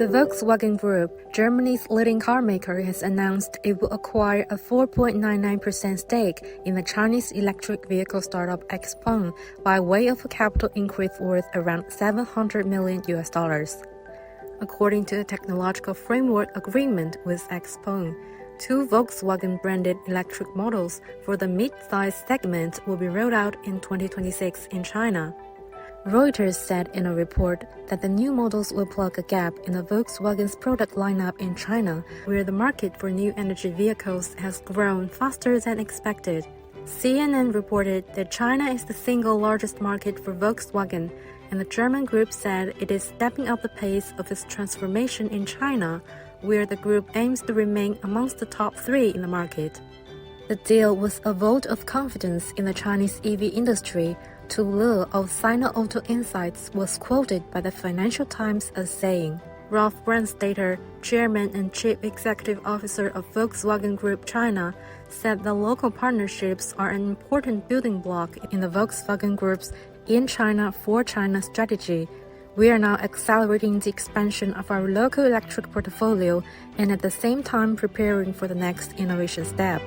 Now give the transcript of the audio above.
The Volkswagen Group, Germany's leading car maker, has announced it will acquire a 4.99% stake in the Chinese electric vehicle startup Xpeng by way of a capital increase worth around $700 million. According to a technological framework agreement with Xpeng, 2 Volkswagen-branded electric models for the mid-size segment will be rolled out in 2026 in China. Reuters said in a report that the new models will plug a gap in the Volkswagen's product lineup in China, where the market for new energy vehicles has grown faster than expected. CNN reported that China is the single largest market for Volkswagen, and the German group said it is stepping up the pace of its transformation in China, where the group aims to remain amongst the top 3 in the market. The deal was a vote of confidence in the Chinese EV industry. Tu Le of Sino Auto Insights was quoted by the Financial Times as saying, Rolf Brandstatter, chairman and chief executive officer of Volkswagen Group China, said the local partnerships are an important building block in the Volkswagen Group's In China for China strategy. We are now accelerating the expansion of our local electric portfolio and at the same time preparing for the next innovation step.